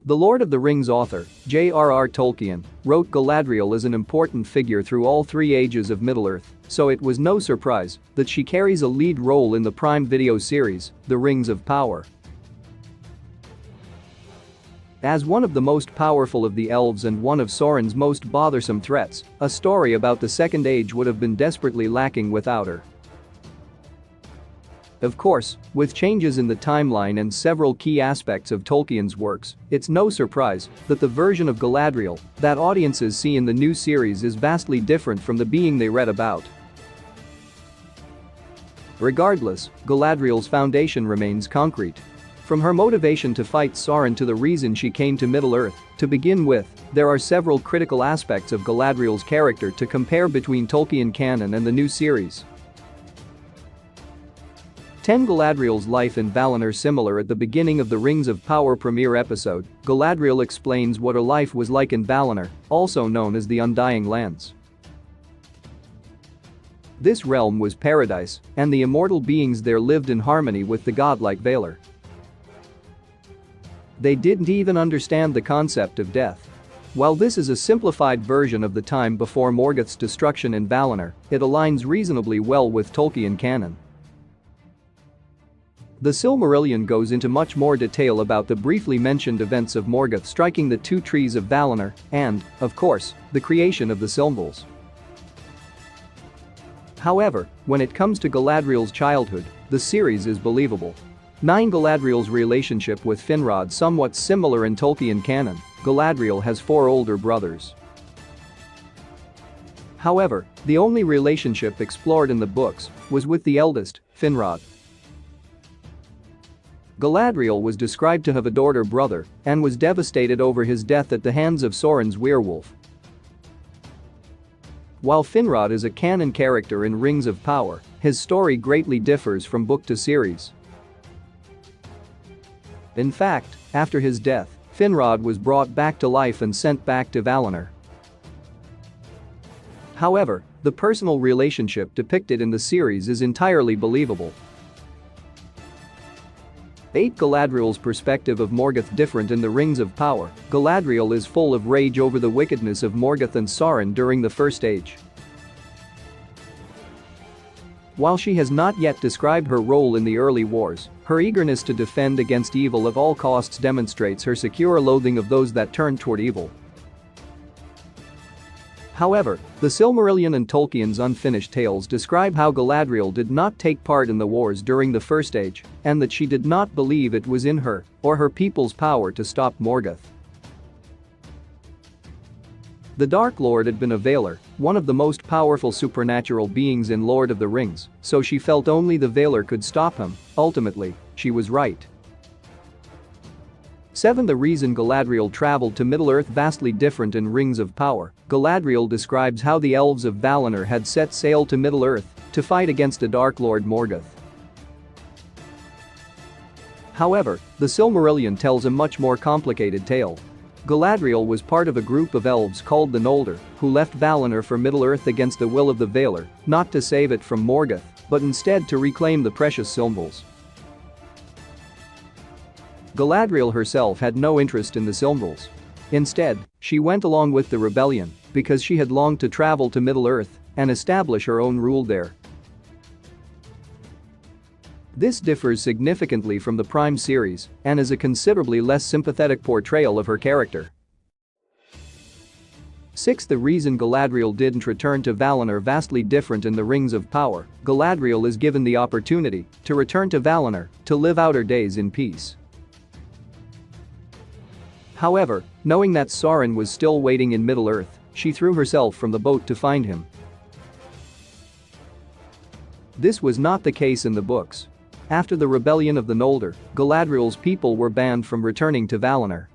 The Lord of the Rings author, J.R.R. Tolkien, wrote Galadriel as an important figure through all three ages of Middle-earth, so it was no surprise that she carries a lead role in the Prime Video series, The Rings of Power. As one of the most powerful of the elves and one of Sauron's most bothersome threats, a story about the Second Age would have been desperately lacking without her. Of course, with changes in the timeline and several key aspects of Tolkien's works, it's no surprise that the version of Galadriel that audiences see in the new series is vastly different from the being they read about. Regardless, Galadriel's foundation remains concrete. From her motivation to fight Sauron to the reason she came to Middle-earth, to begin with, there are several critical aspects of Galadriel's character to compare between Tolkien canon and the new series. 10 Galadriel's life in Valinor. Similar at the beginning of the Rings of Power premiere episode, Galadriel explains what her life was like in Valinor, also known as the Undying Lands. This realm was paradise, and the immortal beings there lived in harmony with the godlike Valar. They didn't even understand the concept of death. While this is a simplified version of the time before Morgoth's destruction in Valinor, it aligns reasonably well with Tolkien canon. The Silmarillion goes into much more detail about the briefly mentioned events of Morgoth striking the two trees of Valinor and, of course, the creation of the Silmarils. However, when it comes to Galadriel's childhood, the series is believable. 9 Galadriel's relationship with Finrod. Somewhat similar in Tolkien canon, Galadriel has 4 older brothers. However, the only relationship explored in the books was with the eldest, Finrod. Galadriel was described to have adored her brother and was devastated over his death at the hands of Sauron's werewolf. While Finrod is a canon character in Rings of Power, his story greatly differs from book to series. In fact, after his death, Finrod was brought back to life and sent back to Valinor. However, the personal relationship depicted in the series is entirely believable. 8 Galadriel's perspective of Morgoth. Different in the Rings of Power, Galadriel is full of rage over the wickedness of Morgoth and Sauron during the First Age. While she has not yet described her role in the early wars, her eagerness to defend against evil at all costs demonstrates her secure loathing of those that turn toward evil. However, the Silmarillion and Tolkien's unfinished tales describe how Galadriel did not take part in the wars during the First Age, and that she did not believe it was in her or her people's power to stop Morgoth. The Dark Lord had been a Valar, one of the most powerful supernatural beings in Lord of the Rings, so she felt only the Valar could stop him. Ultimately, she was right. 7 The reason Galadriel traveled to Middle-earth. Vastly different in Rings of Power, Galadriel describes how the elves of Valinor had set sail to Middle-earth to fight against the Dark Lord Morgoth. However, the Silmarillion tells a much more complicated tale. Galadriel was part of a group of elves called the Noldor, who left Valinor for Middle-earth against the will of the Valar, not to save it from Morgoth, but instead to reclaim the precious Silmarils. Galadriel herself had no interest in the Silmarils. Instead, she went along with the rebellion because she had longed to travel to Middle-earth and establish her own rule there. This differs significantly from the Prime series and is a considerably less sympathetic portrayal of her character. 6 The reason Galadriel didn't return to Valinor. Vastly different in the Rings of Power, Galadriel is given the opportunity to return to Valinor to live out her days in peace. However, knowing that Sauron was still waiting in Middle-earth, she threw herself from the boat to find him. This was not the case in the books. After the rebellion of the Noldor, Galadriel's people were banned from returning to Valinor.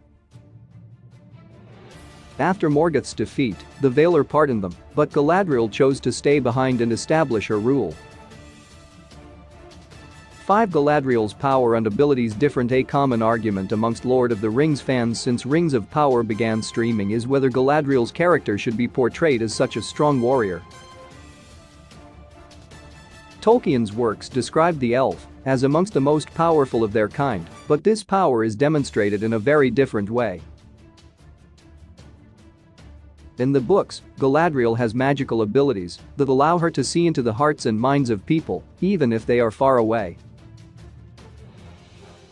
After Morgoth's defeat, the Valar pardoned them, but Galadriel chose to stay behind and establish her rule. 5 Galadriel's power and abilities. Different. A common argument amongst Lord of the Rings fans since Rings of Power began streaming is whether Galadriel's character should be portrayed as such a strong warrior. Tolkien's works described the elf as amongst the most powerful of their kind, but this power is demonstrated in a very different way. In the books, Galadriel has magical abilities that allow her to see into the hearts and minds of people, even if they are far away.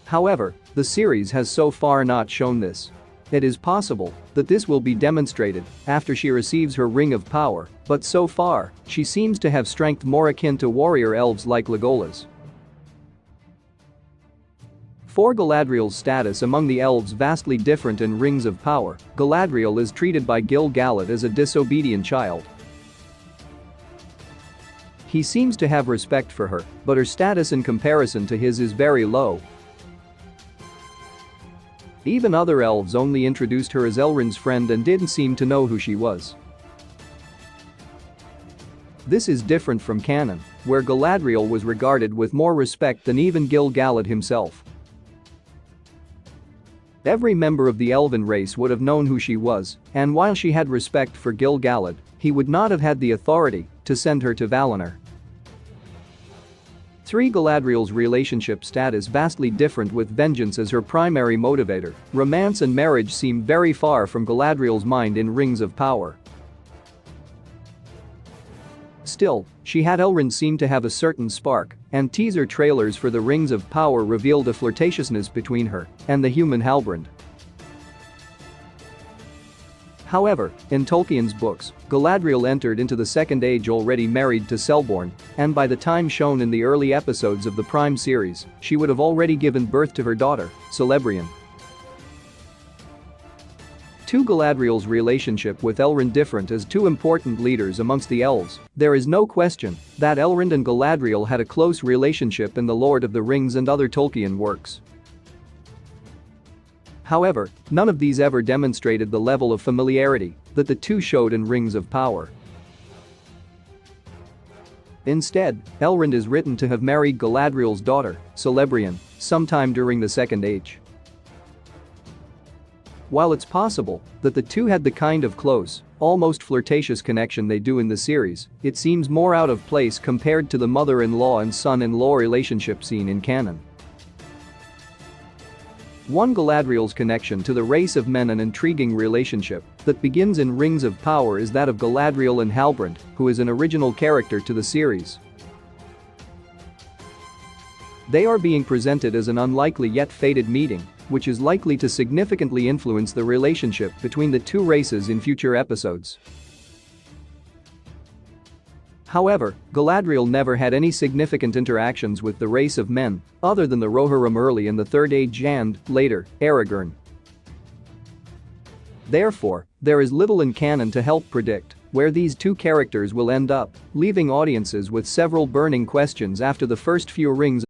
However, the series has so far not shown this. It is possible that this will be demonstrated after she receives her Ring of Power, but so far, she seems to have strength more akin to warrior elves like Legola's. For Galadriel's status among the elves vastly different in Rings of Power, Galadriel is treated by Gil-galad as a disobedient child. He seems to have respect for her, but her status in comparison to his is very low. Even other elves only introduced her as Elrond's friend and didn't seem to know who she was. This is different from canon, where Galadriel was regarded with more respect than even Gil-galad himself. Every member of the elven race would have known who she was, and while she had respect for Gil-galad, he would not have had the authority to send her to Valinor. 3. Galadriel's relationship status vastly different with vengeance as her primary motivator. Romance and marriage seem very far from Galadriel's mind in Rings of Power. Still, she had Elrond seem to have a certain spark, and teaser trailers for the Rings of Power revealed a flirtatiousness between her and the human Halbrand. However, in Tolkien's books, Galadriel entered into the Second Age already married to Celeborn, and by the time shown in the early episodes of the Prime series, she would have already given birth to her daughter, Celebrian. 2. Galadriel's relationship with Elrond different as two important leaders amongst the elves. There is no question that Elrond and Galadriel had a close relationship in the Lord of the Rings and other Tolkien works. However, none of these ever demonstrated the level of familiarity that the two showed in Rings of Power. Instead, Elrond is written to have married Galadriel's daughter, Celebrian, sometime during the Second Age. While it's possible that the two had the kind of close, almost flirtatious connection they do in the series, it seems more out of place compared to the mother-in-law and son-in-law relationship seen in canon. 1. Galadriel's connection to the race of men. An intriguing relationship that begins in Rings of Power is that of Galadriel and Halbrand, who is an original character to the series. They are being presented as an unlikely yet fated meeting, which is likely to significantly influence the relationship between the two races in future episodes. However, Galadriel never had any significant interactions with the race of men, other than the Rohirrim early in the Third Age and, later, Aragorn. Therefore, there is little in canon to help predict where these two characters will end up, leaving audiences with several burning questions after the first few rings.